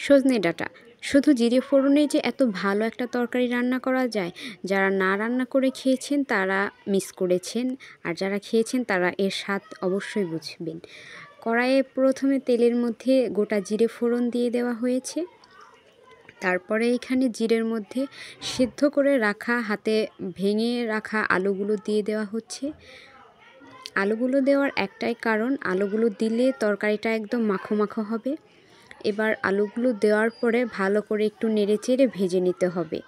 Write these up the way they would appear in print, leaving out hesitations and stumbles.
সজনে ডাঁটা শুধু জিরে ফোড়নে যে এত ভালো একটা তরকারি রান্না করা যায়, যারা না রান্না করে খেয়েছেন তারা মিস করেছেন, আর যারা খেয়েছেন তারা এর স্বাদ অবশ্যই বুঝবেন। কড়াইয়ে প্রথমে তেলের মধ্যে গোটা জিরে ফোড়ন দিয়ে দেওয়া হয়েছে। তারপরে এখানে জিরের মধ্যে সিদ্ধ করে রাখা, হাতে ভেঙে রাখা আলুগুলো দিয়ে দেওয়া হচ্ছে। আলুগুলো দেওয়ার একটাই কারণ, আলুগুলো দিলে তরকারিটা একদম মাখো মাখো হবে। এবার আলুগুলো দেওয়ার পরে ভালো করে একটু নেড়েচেড়ে ভেজে নিতে হবে।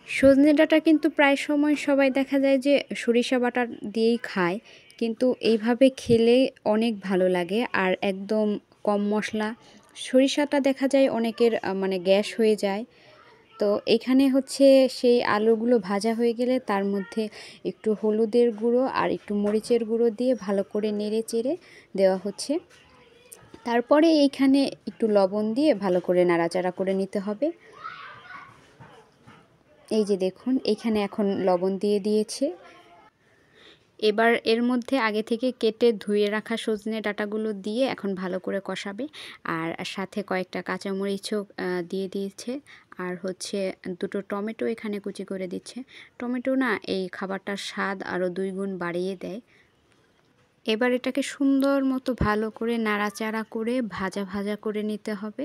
সজনে ডাঁটা কিন্তু প্রায় সময় সবাই দেখা যায় যে সরিষা বাটা দিয়েই খায়, কিন্তু এইভাবে খেলে অনেক ভালো লাগে আর একদম কম মশলা। সরিষাটা দেখা যায় অনেকের মানে গ্যাস হয়ে যায়। তো এখানে হচ্ছে সেই আলুগুলো ভাজা হয়ে গেলে তার মধ্যে একটু হলুদের গুঁড়ো আর একটু মরিচের গুঁড়ো দিয়ে ভালো করে নেড়ে চেড়ে দেওয়া হচ্ছে। তারপরে এইখানে একটু লবণ দিয়ে ভালো করে নাড়াচাড়া করে নিতে হবে। এই যে দেখুন, এইখানে এখন লবণ দিয়ে দিয়েছে। এবার এর মধ্যে আগে থেকে কেটে ধুয়ে রাখা সজনে ডাঁটাগুলো দিয়ে এখন ভালো করে কষাবে। আর সাথে কয়েকটা কাঁচামরিচও দিয়ে দিয়েছে। আর হচ্ছে দুটো টমেটো এখানে কুচি করে দিচ্ছে। টমেটো না এই খাবারটার স্বাদ আরও 2 গুণ বাড়িয়ে দেয়। এবার এটাকে সুন্দর মতো ভালো করে নাড়াচাড়া করে ভাজা ভাজা করে নিতে হবে।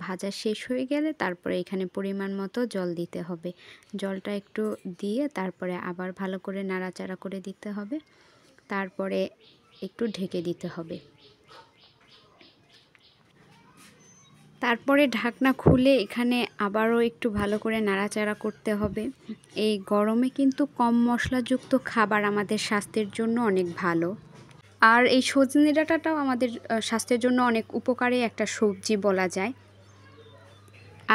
ভাজা শেষ হয়ে গেলে তারপরে এখানে পরিমাণ মতো জল দিতে হবে। জলটা একটু দিয়ে তারপরে আবার ভালো করে নাড়াচাড়া করে দিতে হবে। তারপরে একটু ঢেকে দিতে হবে। তারপরে ঢাকনা খুলে এখানে আবারও একটু ভালো করে নাড়াচাড়া করতে হবে। এই গরমে কিন্তু কম মশলাযুক্ত খাবার আমাদের স্বাস্থ্যের জন্য অনেক ভালো। আর এই সজনে ডাঁটাটাও আমাদের স্বাস্থ্যের জন্য অনেক উপকারী একটা সবজি বলা যায়।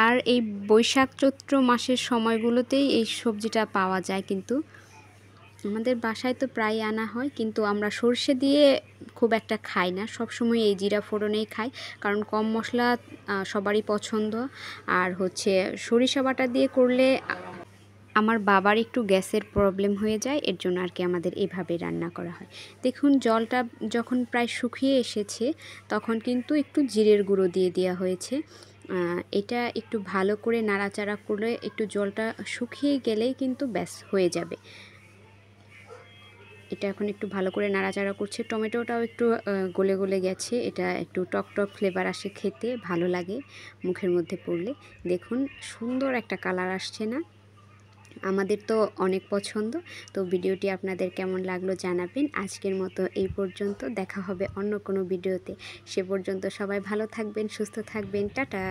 আর এই বৈশাখ চৈত্র মাসের সময়গুলোতেই এই সবজিটা পাওয়া যায়, কিন্তু আমাদের বাসায় তো প্রায় আনা হয়, কিন্তু আমরা সরষে দিয়ে খুব একটা খাই না, সবসময় এই জিরা ফোড়নেই খাই, কারণ কম মশলা সবারই পছন্দ। আর হচ্ছে সরিষা বাটা দিয়ে করলে আমার বাবার একটু গ্যাসের প্রবলেম হয়ে যায়, এর জন্য আর কি আমাদের এভাবে রান্না করা হয়। দেখুন জলটা যখন প্রায় শুকিয়ে এসেছে তখন কিন্তু একটু জিরের গুঁড়ো দিয়ে দেওয়া হয়েছে। এটা একটু ভালো করে নাড়াচাড়া করে একটু জলটা শুকিয়ে গেলেই কিন্তু ব্যাস হয়ে যাবে। এটা এখন একটু ভালো করে নাড়াচাড়া করছে। টমেটোটাও একটু গলে গলে গেছে, এটা একটু টক টক ফ্লেভার আসে, খেতে ভালো লাগে মুখের মধ্যে পড়লে। দেখুন সুন্দর একটা কালার আসছে না? আমাদের তো অনেক পছন্দ। তো ভিডিওটি আপনাদের কেমন লাগলো জানাবেন। আজকের মতো এই পর্যন্ত, দেখা হবে অন্য কোনো ভিডিওতে। সে পর্যন্ত সবাই ভালো থাকবেন, সুস্থ থাকবেন। টাটা।